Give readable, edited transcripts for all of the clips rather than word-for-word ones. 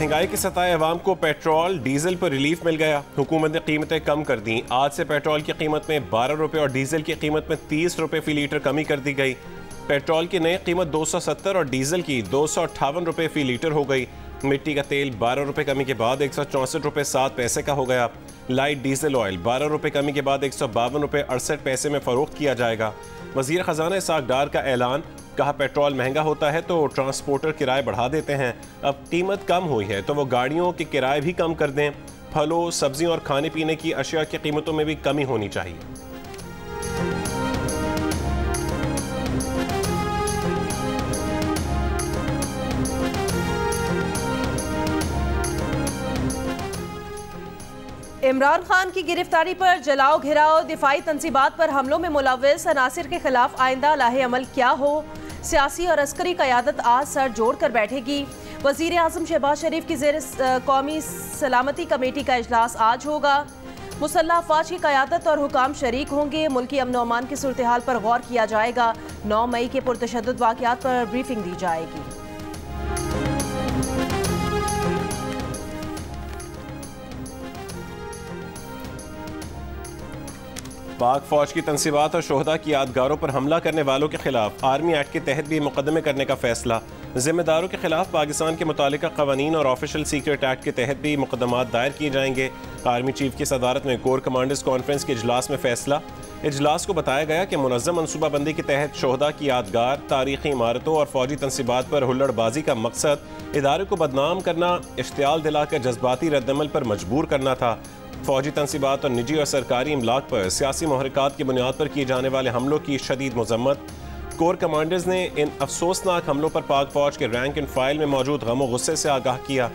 महंगाई के सताए अवाम को पेट्रोल डीजल पर रिलीफ मिल गया। हुकूमत ने कीमतें कम कर दी। आज से पेट्रोल की कीमत में 12 रुपये और डीजल की कीमत में 30 रुपये फी लीटर कमी कर दी गई। पेट्रोल की नई कीमत 270 और डीजल की 258 रुपये फी लीटर हो गई। मिट्टी का तेल 12 रुपये कमी के बाद 164 रुपये 7 पैसे का हो गया। लाइट डीजल ऑयल 12 रुपये कमी के बाद 152 रुपये 68 पैसे में फरोख्त किया जाएगा। वज़ीर ख़जाना इसहाक़ डार का ऐलान, कहा पेट्रोल महंगा होता है तो ट्रांसपोर्टर किराए बढ़ा देते हैं। अब कीमत कम हुई है तो वो गाड़ियों के किराए भी कम कर दें। फलों, सब्जियों और खाने पीने की अशिया की कीमतों में भी कमी होनी चाहिए। इमरान खान की गिरफ्तारी पर जलाओ घिराओ, दिफाई तंसीबात पर हमलों में मुलव्वस अनासिर के खिलाफ आइंदा लाहे अमल क्या हो। सियासी और अस्करी क़यादत आज सर जोड़ कर बैठेगी। वज़ीर आज़म शहबाज शरीफ की ज़ेर कौमी सलामती कमेटी का इजलास आज होगा। मुसल्लह अफ़वाज की क़यादत और हुकाम शरीक होंगे। मुल्की अमन और अमान की सूरत हाल पर गौर किया जाएगा। 9 मई के पुरतशद्दुद वाक़यात पर ब्रीफिंग दी जाएगी। पाक फौज की तंसीबात और शोहदा की यादगारों पर हमला करने वालों के खिलाफ आर्मी एक्ट के तहत भी मुकदमे करने का फैसला। जिम्मेदारों के खिलाफ पाकिस्तान के मुतालिका कवानीन और ऑफिशियल सीक्रेट एक्ट के तहत भी मुकदमात दायर किए जाएंगे। आर्मी चीफ की सदारत में कोर कमांडर्स कॉन्फ्रेंस के इजलास में फैसला। इजलास को बताया गया कि मुनज़्ज़म मनसूबाबंदी के तहत शोहदा की यादगार, तारीखी इमारतों और फौजी तंसीबात पर हुल्लड़बाजी का मकसद इदारे को बदनाम करना, इश्तियाल दिलाकर जज्बाती रद्दमल पर मजबूर करना था। फौजी तंसीबात और निजी और सरकारी इमलाक पर सियासी महरक़ात की बुनियाद पर किए जाने वाले हमलों की शदीद मज़म्मत। कोर कमांडर्स ने इन अफसोसनाक हमलों पर पाक फौज के रैंक एंड फाइल में मौजूद गम और गुस्से से आगाह किया।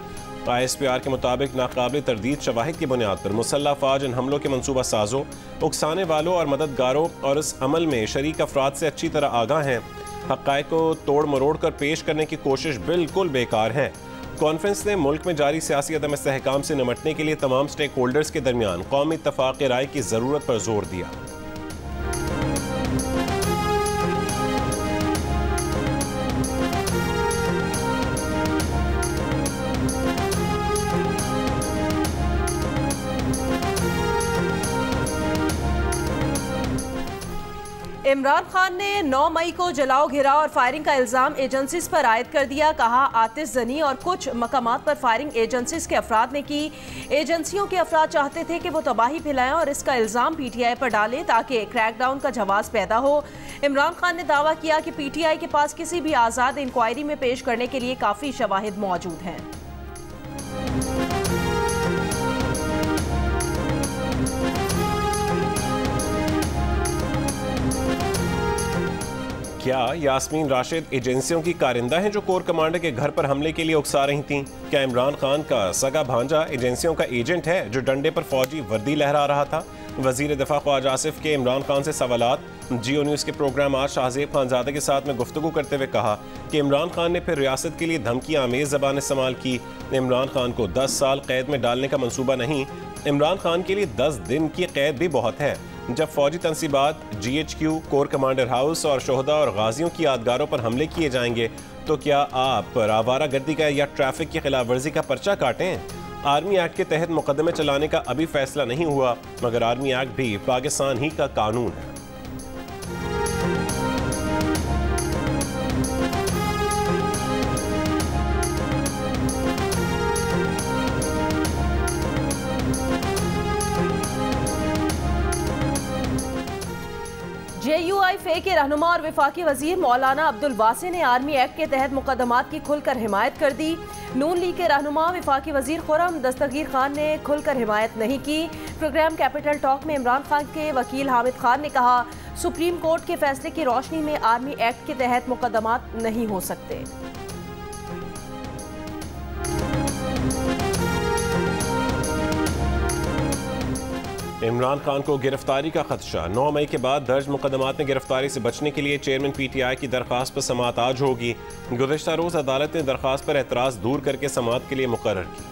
ISPR के मुताबिक नाकाबिल तरदीद शवाहिद की बुनियाद पर मुसल्लह अफवाज इन हमलों के मनसूबा साजों, उकसाने वालों और मददगारों और इस अमल में शरीक अफराद से अच्छी तरह आगाह हैं। हक़ाइक़ को तोड़ मरोड़ कर पेश करने की कोशिश बिल्कुल बेकार है। कॉन्फ्रेंस ने मुल्क में जारी सियासी अदम इस्तेहकाम से निमटने के लिए तमाम स्टेक होल्डर्स के दरमियान कौमी इत्तफ़ाक़ राय की ज़रूरत पर जोर दिया। इमरान खान ने 9 मई को जलाओ घिराओ और फायरिंग का इल्ज़ाम एजेंसीज पर आयद कर दिया। कहा आतिश जनी और कुछ मकामात पर फायरिंग एजेंसीज के अफराद ने की। एजेंसियों के अफराद चाहते थे कि वो तबाही फैलाएं और इसका इल्ज़ाम PTI पर डालें ताकि क्रैकडाउन का जवाब पैदा हो। इमरान खान ने दावा किया कि PTI के पास किसी भी आज़ाद इंक्वायरी में पेश करने के लिए काफ़ी शवाहिद मौजूद हैं। क्या यास्मीन राशिद एजेंसियों की कारिंदा हैं जो कोर कमांडर के घर पर हमले के लिए उकसा रही थीं? क्या इमरान खान का सगा भांजा एजेंसियों का एजेंट है जो डंडे पर फौजी वर्दी लहरा रहा था? वजीर दिफा ख्वाजा आसिफ के इमरान खान से सवालात। जियो न्यूज़ के प्रोग्राम आज शाहजेब खानजादे के साथ में गुफ्तगू करते हुए कहा कि इमरान खान ने फिर रियासत के लिए धमकी आमेज ज़बान इस्तेमाल की। इमरान खान को 10 साल कैद में डालने का मंसूबा नहीं, इमरान खान के लिए 10 दिन की कैद भी बहुत है। जब फौजी तंसीबात, GHQ, कोर कमांडर हाउस और शोहदा और गाजियों की यादगारों पर हमले किए जाएंगे तो क्या आप आवारा गर्दी का या ट्रैफिक की खिलाफ वर्जी का पर्चा काटें? आर्मी एक्ट के तहत मुकदमे चलाने का अभी फैसला नहीं हुआ, मगर आर्मी एक्ट भी पाकिस्तान ही का कानून है। JUIFA के रहनुमा और वफाकी वजीर मौलाना अब्दुल वासी ने आर्मी एक्ट के तहत मुकदमात की खुलकर हिमायत कर दी। नून लीग के रहनुमा वफाकी वजीर खुर्रम दस्तगीर खान ने खुलकर हिमायत नहीं की। प्रोग्राम कैपिटल टॉक में इमरान खान के वकील हामिद खान ने कहा सुप्रीम कोर्ट के फैसले की रोशनी में आर्मी एक्ट के तहत मुकदमात नहीं हो सकते। इमरान खान को गिरफ्तारी का खदशा। 9 मई के बाद दर्ज मुकदमात में गिरफ्तारी से बचने के लिए चेयरमैन PTI की दरख्वास्त पर समाअत आज होगी। गुज़श्ता रोज़ अदालत ने दरख्वास्त पर एतराज़ दूर करके समाअत के लिए मुकर्रर की।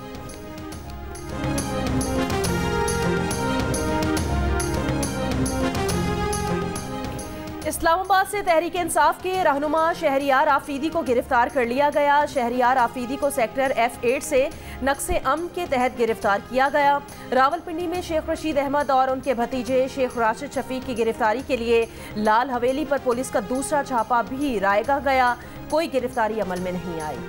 इस्लामाबाद से तहरीक इंसाफ के रहनुमा शहरियार आफरीदी को गिरफ्तार कर लिया गया। शहरियार आफरीदी को सेक्टर F8 से नक्शे अमन के तहत गिरफ्तार किया गया। रावलपिंडी में शेख रशीद अहमद और उनके भतीजे शेख राशिद शफीक की गिरफ्तारी के लिए लाल हवेली पर पुलिस का दूसरा छापा भी रायगा गया। कोई गिरफ्तारी अमल में नहीं आई।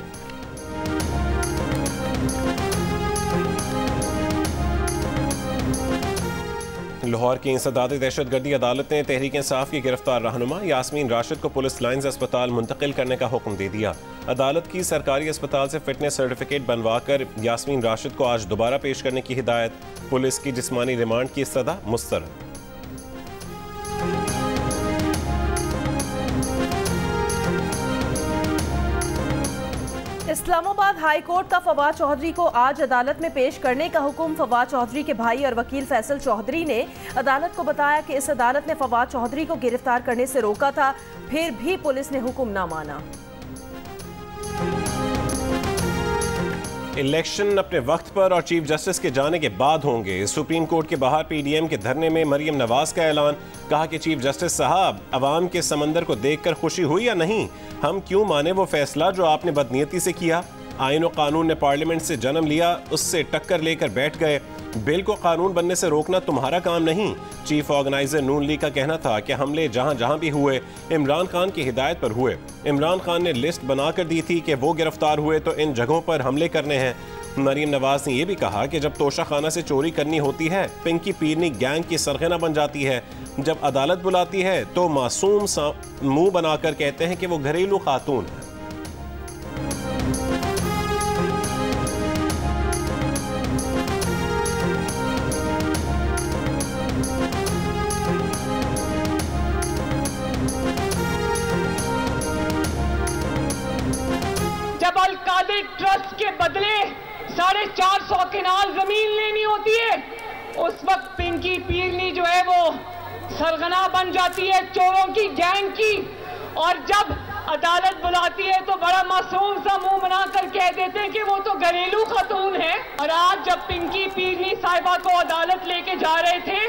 लाहौर की इंसदादी दहशतगर्दी अदालत ने तहरीक इंसाफ की गिरफ्तार रहनुमा यास्मीन राशिद को पुलिस लाइन्स अस्पताल मुंतकिल करने का हुक्म दे दिया। अदालत की सरकारी अस्पताल से फिटनेस सर्टिफिकेट बनवाकर यास्मीन राशिद को आज दोबारा पेश करने की हिदायत। पुलिस की जिस्मानी रिमांड की सदा मुस्तरद। इस्लामाबाद हाई कोर्ट का फवाद चौधरी को आज अदालत में पेश करने का हुक्म। फवाद चौधरी के भाई और वकील फैसल चौधरी ने अदालत को बताया कि इस अदालत ने फवाद चौधरी को गिरफ्तार करने से रोका था, फिर भी पुलिस ने हुक्म ना माना। इलेक्शन अपने वक्त पर और चीफ जस्टिस के जाने के बाद होंगे। सुप्रीम कोर्ट के बाहर PDM के धरने में मरियम नवाज का ऐलान। कहा कि चीफ जस्टिस साहब, अवाम के समंदर को देखकर खुशी हुई या नहीं? हम क्यों माने वो फैसला जो आपने बदनीयती से किया? आईन और कानून ने पार्लियामेंट से जन्म लिया, उससे टक्कर लेकर बैठ गए। बिल को कानून बनने से रोकना तुम्हारा काम नहीं। चीफ ऑर्गेनाइजर नून लीग का कहना था कि हमले जहां जहां भी हुए इमरान खान की हिदायत पर हुए। इमरान खान ने लिस्ट बनाकर दी थी कि वो गिरफ्तार हुए तो इन जगहों पर हमले करने हैं। मरियम नवाज ने यह भी कहा कि जब तोशा खाना से चोरी करनी होती है, पिंकी पीरनी गैंग की सरगना बन जाती है। जब अदालत बुलाती है तो मासूम सा मुंह बनाकर कहते हैं कि वो घरेलू खातून है। जब अल-कादिर ट्रस्ट के बदले 450 कनाल जमीन लेनी होती है, उस वक्त पिंकी पीरनी जो है वो सरगना बन जाती है चोरों की गैंग की। और जब अदालत बुलाती है तो बड़ा मासूम सा मुंह बनाकर कह देते हैं कि वो तो घरेलू खातून है। और आज जब पिंकी पीरनी साहिबा को अदालत लेके जा रहे थे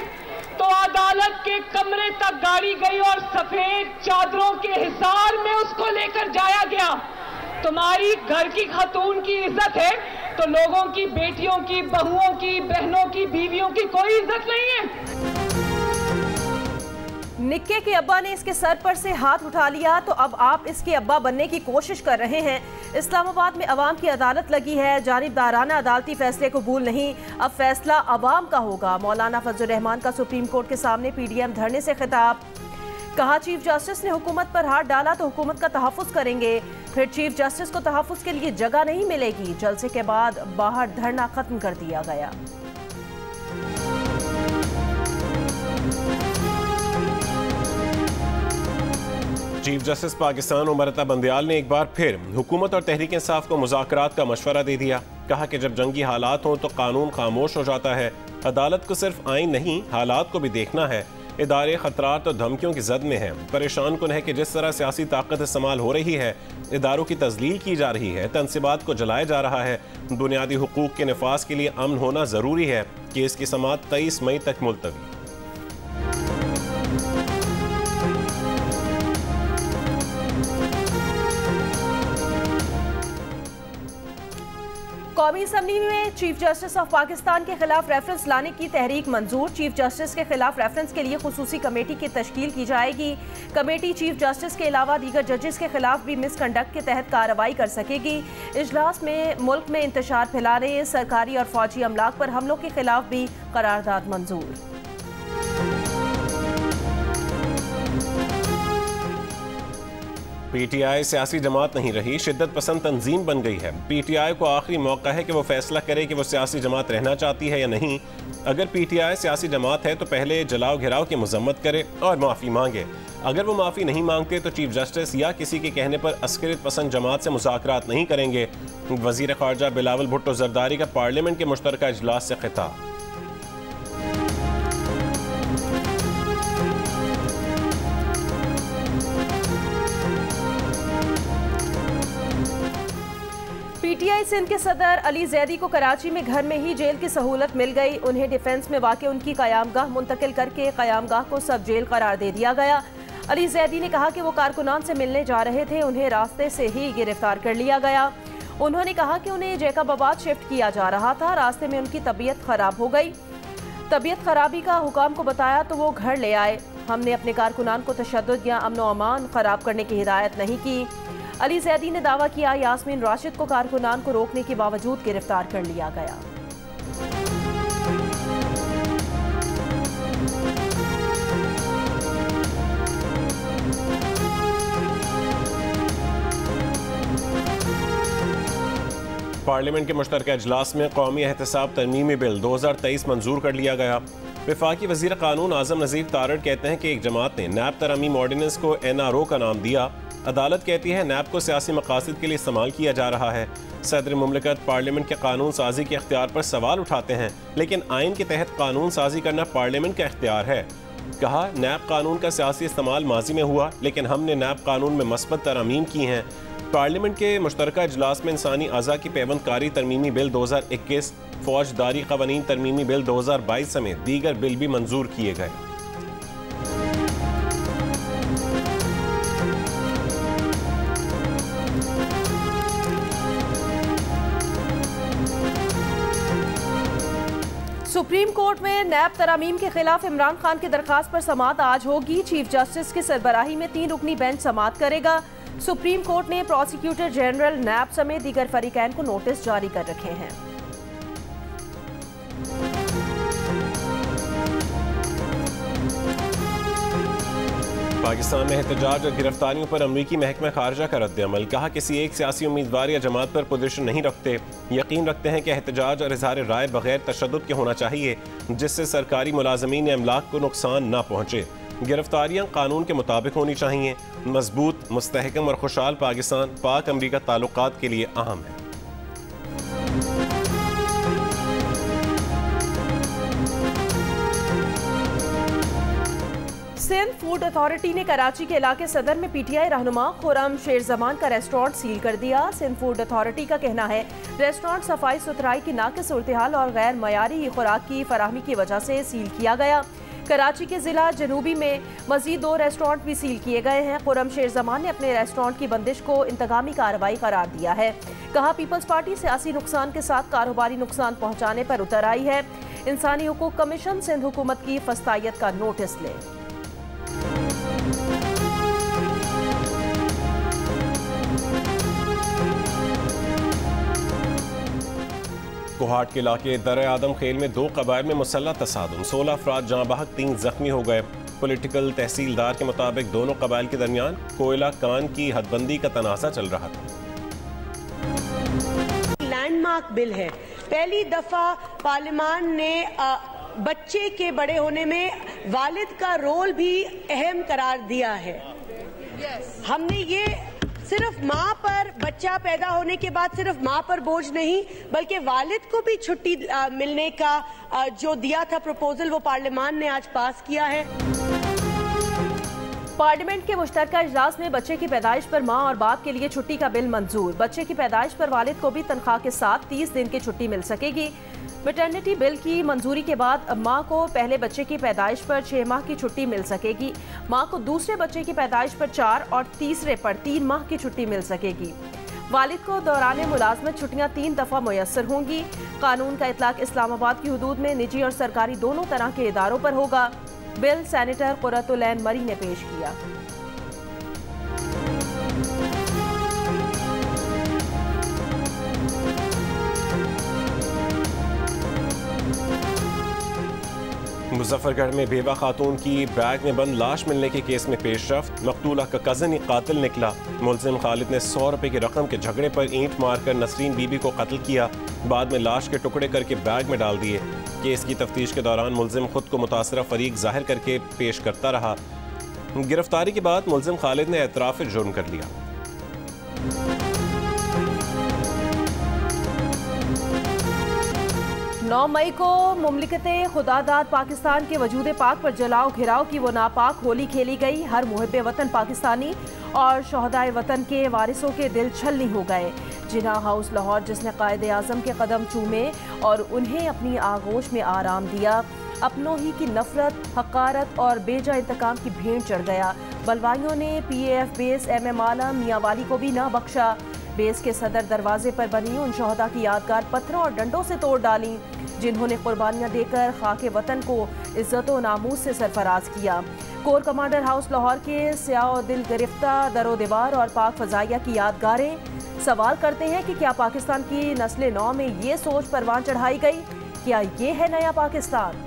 तो अदालत के कमरे तक गाड़ी गई और सफेद चादरों के हिसार में उसको लेकर जाया गया। तुम्हारी घर की खातून की इज्जत है तो लोगों की, बेटियों की, बहुओं की, बहनों की, बीवियों की कोई इज्जत नहीं है। निक्के के अब्बा ने इसके सर पर से हाथ उठा लिया तो अब आप इसके अब्बा बनने की कोशिश कर रहे हैं। इस्लामाबाद में अवाम की अदालत लगी है, जानिबदाराना अदालती फैसले कबूल नहीं, अब फैसला अवाम का होगा। मौलाना फजल रहमान का सुप्रीम कोर्ट के सामने PDM धरने से खिताब। कहा चीफ जस्टिस ने हुकूमत पर हाथ डाला तो हुकूमत का तहफ़्फ़ुज़ करेंगे, फिर चीफ जस्टिस को तहफ़्फ़ुज़ के लिए जगह नहीं मिलेगी। जलसे के बाद बाहर धरना खत्म कर दिया गया। चीफ जस्टिस पाकिस्तान उमर अता बंदयाल ने एक बार फिर हुकूमत और तहरीक इंसाफ को मुज़ाकरात का मशवरा दे दिया। कहा कि जब जंगी हालात हों तो कानून खामोश हो जाता है। अदालत को सिर्फ आइन नहीं, हालात को भी देखना है। इदारे खतरात और धमकियों की जद में हैं। परेशान कुन है कि जिस तरह सियासी ताकत इस्तेमाल हो रही है, इदारों की तजलील की जा रही है, तनसीबात को जलाया जा रहा है। बुनियादी हुकूक के नफाज के लिए अमन होना ज़रूरी है। केस की समाअत 23 मई तक मुलतवी। कौमी असम्बली में चीफ जस्टिस ऑफ पाकिस्तान के खिलाफ रेफरेंस लाने की तहरीक मंजूर। चीफ जस्टिस के खिलाफ रेफरेंस के लिए खुसूसी कमेटी की तश्कील की जाएगी। कमेटी चीफ जस्टिस के अलावा दीगर जजेस के खिलाफ भी मिसकंडक्ट के तहत कार्रवाई कर सकेगी। इजलास में मुल्क में इंतशार फैलाने, सरकारी और फौजी अमलाक पर हमलों के खिलाफ भी करारदाद मंजूर। PTI सियासी जमात नहीं रही, शिद्दत पसंद तंजीम बन गई है। PTI को आखिरी मौका है कि वो फैसला करे कि वो सियासी जमात रहना चाहती है या नहीं। अगर PTI सियासी जमात है तो पहले जलाओ घिराव की मजम्मत करे और माफ़ी मांगे। अगर वो माफ़ी नहीं मांगते तो चीफ जस्टिस या किसी के कहने पर अस्करियत पसंद जमात से मुज़ाकरात नहीं करेंगे। वज़ीर ख़ारजा बिलावल भुट्टो ज़रदारी का पार्लियामेंट के मुश्तरका इजलास से खिताब। PTI सिंध के सदर अली जैदी को कराची में घर में ही जेल की सहूलत मिल गई। उन्हें डिफेंस में वाक़ उनकी क़यामगाह मुंतकिल करके क़यामगाह को सब जेल करार दे दिया गया। अली जैदी ने कहा कि वो कारकुनान से मिलने जा रहे थे, उन्हें रास्ते से ही गिरफ्तार कर लिया गया। उन्होंने कहा कि उन्हें जैकबाबाद शिफ्ट किया जा रहा था, रास्ते में उनकी तबीयत खराब हो गई। तबीयत खराबी का हुकाम को बताया तो वो घर ले आए। हमने अपने कारकुनान को तशद्दुद या अमन व अमान खराब करने की हिदायत नहीं की। अली जैदी ने दावा किया यास्मीन राशिद को कारकुनान को रोकने के बावजूद गिरफ्तार कर लिया गया। पार्लियामेंट के मुश्तरका इजलास में कौमी एहतसाब तरमीमी बिल 2023 मंजूर कर लिया गया। वफाकी वज़ीर कानून आज़म नज़ीर तारड़ कहते हैं कि एक जमात ने नैब तरमीम ऑर्डिनेंस को NRO का नाम दिया। अदालत कहती है नैब को सियासी मकासद के लिए इस्तेमाल किया जा रहा है। सदर मुमलिकत पार्लियामेंट के कानून साजी के इख्तियार पर सवाल उठाते हैं, लेकिन आइन के तहत कानून साजी करना पार्लियामेंट का इख्तियार है। कहा नैब कानून का सियासी इस्तेमाल माजी में हुआ, लेकिन हमने नैब कानून में मस्बत तरमीम की हैं। पार्लियामेंट के मुश्तरका इजलास में इंसानी अज़ा की पैबंदकारी तरमीमी बिल 2021, फौजदारी क़वानीन तरमीमी बिल 2022 समेत दीगर बिल भी मंजूर किए गए। सुप्रीम कोर्ट में नैब तरामीम के खिलाफ इमरान खान की दरखास्त पर समाअत आज होगी। चीफ जस्टिस की सरबराही में 3 रुकनी बेंच समाअत करेगा। सुप्रीम कोर्ट ने प्रोसिक्यूटर जनरल नैब समेत दीगर फरीकैन को नोटिस जारी कर रखे हैं। पाकिस्तान में एहतजाज और गिरफ्तारियों पर अमरीकी महकमा खारजा का रद्द-ए-अमल। कहा किसी एक सियासी उम्मीदवार या जमात पर पोजीशन नहीं रखते, यकीन रखते हैं कि एहतजाज और इजहार राय बगैर तशद्दुद के होना चाहिए, जिससे सरकारी मुलाजमीन या अमलाक को नुकसान न पहुँचे। गिरफ्तारियां कानून के मुताबिक होनी चाहिए। मजबूत, मुस्तहकम और खुशहाल पाकिस्तान पाक अमरीका ताल्लुकात के लिए अहम है। सिंध फूड अथॉरिटी ने कराची के इलाके सदर में PTI रहनुमा खुर्रम शेर जमान का रेस्टोरेंट सील कर दिया। सिंध फूड अथॉरिटी का कहना है रेस्टोरेंट सफाई सुथराई की नाक़िस सूरत-ए-हाल और गैर मयारी खुराक की फराहमी की वजह से सील किया गया। कराची के जिला जनूबी में मजीद 2 रेस्टोरेंट भी सील किए गए हैं। खुर्रम शेर जमान ने अपने रेस्टोरेंट की बंदिश को इंतकामी कार्रवाई करार दिया है। कहा पीपल्स पार्टी सियासी नुकसान के साथ कारोबारी नुकसान पहुंचाने पर उतर आई है। इंसानी हुकूक कमीशन सिंध हुकूमत की फस्तायत का नोटिस ले। कोहाट के इलाके दर आदम खेल में 2 कबाइल में मुसल्लह तसादुम, 16 अफराद जहाँ बहक 3 जख्मी हो गए। पॉलिटिकल तहसीलदार के मुताबिक दोनों कबाइल के दरमियान कोयला कान की हदबंदी का तनाज़ा चल रहा था। लैंडमार्क बिल है। पहली दफा पार्लियामान ने बच्चे के बड़े होने में वालिद का रोल भी अहम करार दिया है। हमने ये सिर्फ माँ पर, बच्चा पैदा होने के बाद सिर्फ माँ पर बोझ नहीं, बल्कि वालिद को भी छुट्टी मिलने का जो दिया था प्रपोजल, वो पार्लियामान ने आज पास किया है। पार्लियामेंट के मुश्तरका इजलास में बच्चे की पैदाइश पर माँ और बाप के लिए छुट्टी का बिल मंजूर। बच्चे की पैदाइश पर वालिद को भी तनख्वाह के साथ 30 दिन की छुट्टी मिल सकेगी। मैटरनिटी बिल की मंजूरी के बाद माँ को पहले बच्चे की पैदाइश पर 6 माह की छुट्टी मिल सकेगी। माँ को दूसरे बच्चे की पैदाइश पर 4 और तीसरे पर 3 माह की छुट्टी मिल सकेगी। वालिद को दौरान मुलाजमत छुट्टियाँ 3 दफ़ा मुयस्सर होंगी। कानून का इतलाक इस्लामाबाद की हुदूद में निजी और सरकारी दोनों तरह के इदारों पर होगा। बिल सेनेटर कुर्रतुल ऐन मरी ने पेश किया। मुजफ्फरगढ़ में बेवा खातून की बैग में बंद लाश मिलने के केस में पेशरफ्त। मकतूला का कज़न ही कातिल निकला। मुलजिम खालिद ने 100 रुपए की रकम के झगड़े पर ईंट मारकर नसरीन बीबी को कत्ल किया, बाद में लाश के टुकड़े करके बैग में डाल दिए। केस की तफ्तीश के दौरान मुलजिम खुद को मुतासरा फरीक जाहिर करके पेश करता रहा। गिरफ्तारी के बाद मुलजिम खालिद ने एतराफ़ जुर्म कर लिया। 9 मई को मुमलिकत खुदादाद पाकिस्तान के वजूद पाक पर जलाओ घिराव की वो नापाक होली खेली गई। हर मुहिब वतन पाकिस्तानी और शहदाए वतन के वारिसों के दिल छलनी हो गए। जिना हाउस लाहौर जिसने कायदे आज़म के कदम चूमे और उन्हें अपनी आगोश में आराम दिया, अपनों ही की नफरत, हकारत और बेजा इंतकाम की भेंट चढ़ गया। बलवाइयों ने PAF बेस MM आलम मियांवाली को भी न बख्शा। बेस के सदर दरवाजे पर बनी उन शहदा की यादगार पत्थरों और डंडों से तोड़ डाली जिन्होंने कुर्बानियां देकर खाके वतन को इज्जत व नामूस से सरफराज किया। कोर कमांडर हाउस लाहौर के स्याह दिल गिरफ्ता दरो दीवार और पाक फजाइया की यादगारें सवाल करते हैं कि क्या पाकिस्तान की नस्ल नौ में ये सोच परवान चढ़ाई गई? क्या ये है नया पाकिस्तान?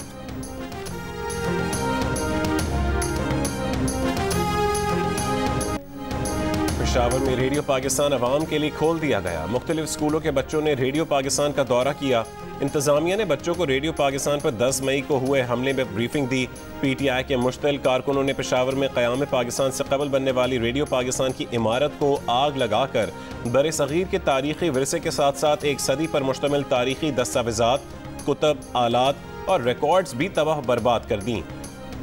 पेशावर में रेडियो पाकिस्तान अवाम के लिए खोल दिया गया। मुख्तलिफ स्कूलों के बच्चों ने रेडियो पाकिस्तान का दौरा किया। इंतजामिया ने बच्चों को रेडियो पाकिस्तान पर 10 मई को हुए हमले में ब्रीफिंग दी। PTI के मुश्तल कारकुनों ने पेशावर में क़याम पाकिस्तान से कबल बनने वाली रेडियो पाकिस्तान की इमारत को आग लगाकर बरे सगीर के तारीखी विरसे के साथ साथ एक सदी पर मुश्तमिल तारीखी दस्तावेजात, कुतब, आलात और रिकॉर्ड्स भी तबाह बर्बाद कर दी।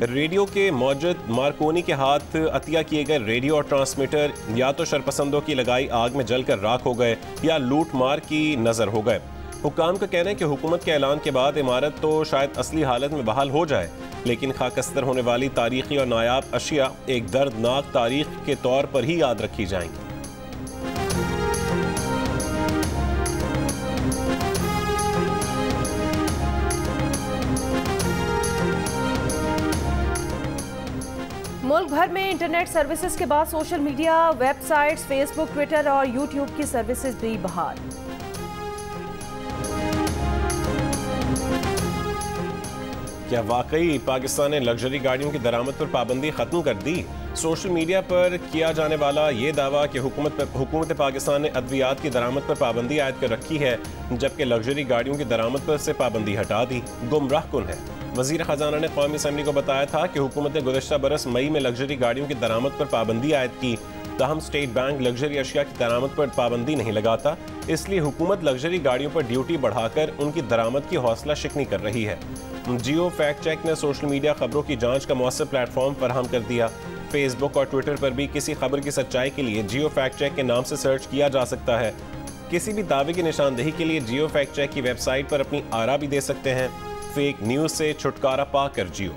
रेडियो के मौजूद मार्कोनी के हाथ अतिया किए गए रेडियो और ट्रांसमीटर या तो शरपसंदों की लगाई आग में जलकर राख हो गए या लूट मार की नजर हो गए। हुक्काम का कहना है कि हुकूमत के ऐलान के बाद इमारत तो शायद असली हालत में बहाल हो जाए, लेकिन खाकस्तर होने वाली तारीखी और नायाब अशिया एक दर्दनाक तारीख के तौर पर ही याद रखी जाएंगी। मुल्क भर में इंटरनेट सर्विसेज के बाद social media, websites, Facebook, Twitter और यूट्यूब की सर्विसेज भी बहाल। क्या वाकई पाकिस्तान ने लग्जरी गाड़ियों की दरामद पर पाबंदी खत्म कर दी? सोशल मीडिया पर किया जाने वाला ये दावा कि हुकूमत पाकिस्तान ने अद्वियात की दरामद पर पाबंदी आयद कर रखी है, जबकि लग्जरी गाड़ियों की दरामद पर से पाबंदी हटा दी, गुमराह कुन है। वजीर खजाना ने कौमी असम्बली को बताया था कि हुकूमत ने गुज़श्ता बरस मई में लग्जरी गाड़ियों की दरामद पर पाबंदी आयद की। ताहम स्टेट बैंक लग्जरी अशिया की दरामद पर पाबंदी नहीं लगाता, इसलिए हुकूमत लग्जरी गाड़ियों पर ड्यूटी बढ़ाकर उनकी दरामद की हौसला शिकनी कर रही है। जियो फैक्ट चेक ने सोशल मीडिया खबरों की जांच का मौसर प्लेटफॉर्म फराहम कर दिया। फेसबुक और ट्विटर पर भी किसी खबर की सच्चाई के लिए जियो फैक्ट चेक के नाम से सर्च किया जा सकता है। किसी भी दावे की निशानदेही के लिए जियो फैक्ट चेक की वेबसाइट पर अपनी आरा भी दे सकते हैं। फेक न्यूज से छुटकारा पाकर जियो।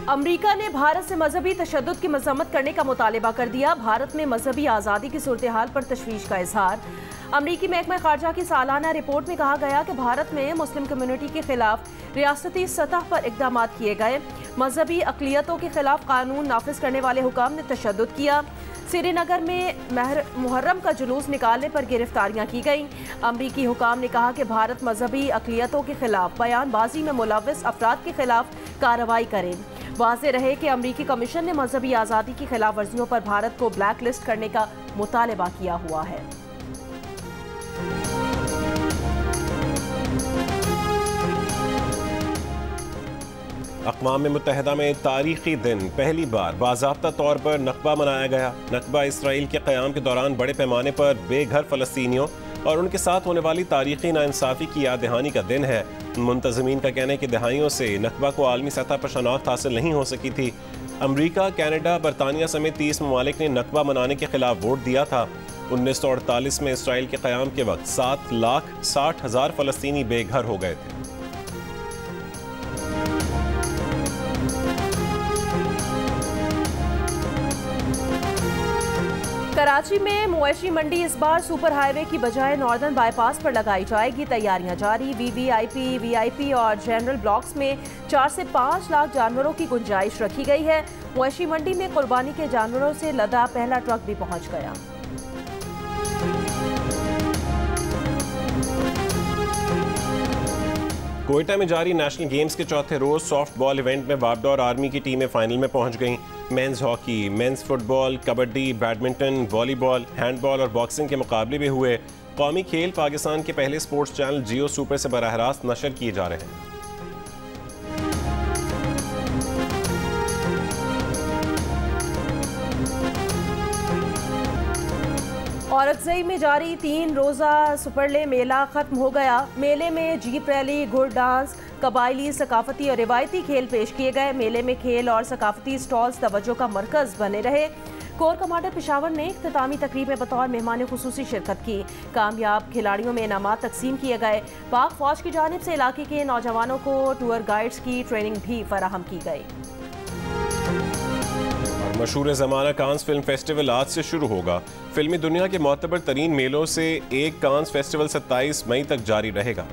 अमरीका ने भारत से मजहबी तशद्दुद की मजम्मत करने का मुतालबा कर दिया। भारत में मजहबी आज़ादी की सूरत हाल पर तशवीश का इजहार। अमरीकी महकमा खारजा की सालाना रिपोर्ट में कहा गया कि भारत में मुस्लिम कम्युनिटी के खिलाफ रियासती सतह पर इक़दाम किए गए। मजहबी अक़लियतों के खिलाफ कानून नाफिज करने वाले हुकाम ने तशद्दुद किया। श्रीनगर में मुहर्रम का जुलूस निकालने पर गिरफ्तारियां की गईं। अमरीकी हुकाम ने कहा कि भारत मजहबी अक़लियतों के खिलाफ बयानबाजी में मुलव्वस अफराद के खिलाफ कार्रवाई करें। वाज़ेह रहे कि अमरीकी कमीशन ने मजहबी आज़ादी की खिलाफ वर्जियों पर भारत को ब्लैक लिस्ट करने का मुतालबा किया हुआ है। अक़वाम मुत्तहिदा में तारीखी दिन पहली बार बाज़ाब्ता तौर पर नकबा मनाया गया। नकबा इसराइल के क़याम के दौरान बड़े पैमाने पर बेघर फ़लस्तीनियों और उनके साथ होने वाली तारीखी नाइंसाफ़ी की याद दहानी का दिन है। मुंतज़मीन का कहना है कि दहाइयों से नकबा को आलमी सतह पर शनाख्त हासिल नहीं हो सकी थी। अमरीका, कनाडा, बरतानिया समेत 30 ममालिक ने नकबा मनाने के खिलाफ वोट दिया था। 1948 में इसराइल के क़याम के वक्त 7,60,000 फ़लस्तीनी बेघर हो गए थे। कराची में मवेशी मंडी इस बार सुपर हाईवे की बजाय नॉर्दर्न बाईपास पर लगाई जाएगी। तैयारियां जारी। VVIP, VIP और जनरल ब्लॉक्स में 4 से 5 लाख जानवरों की गुंजाइश रखी गई है। मवेशी मंडी में कुर्बानी के जानवरों से लदा पहला ट्रक भी पहुंच गया। कोयटा में जारी नेशनल गेम्स के चौथे रोज सॉफ्ट बॉल इवेंट में वापडा और आर्मी की टीमें फाइनल में पहुंच गईं। Men's hockey, mains football, kabaddi, badminton, volleyball, handball और बॉक्सिंग के मुकाबले भी हुए। कौमी खेल पाकिस्तान के पहले स्पोर्ट्स चैनल जियो सुपर से बराह रास्त नशर किए जा रहे हैं। औरकजई में जारी 3 रोज़ा सुपरले मेला खत्म हो गया। मेले में जीप रैली, घुड़ डांस, कबायली, सकाफती और रिवायती खेल पेश किए गए। मेले में खेल और सकाफती स्टॉल्स तवज्जो का मरकज बने रहे। कोर कमांडर पेशावर ने इख्तितामी तकरीब में बतौर मेहमान खुसूसी शिरकत की। कामयाब खिलाड़ियों में इनामात तकसीम किए गए। पाक फौज की जानिब से इलाके के नौजवानों को टूर गाइड्स की ट्रेनिंग भी फराहम की गई। मशहूर ज़माना कांस फिल्म फेस्टिवल आज से शुरू होगा। फिल्मी दुनिया के मोतबर तरीन मेलों से एक कांस फेस्टिवल 27 मई तक जारी रहेगा।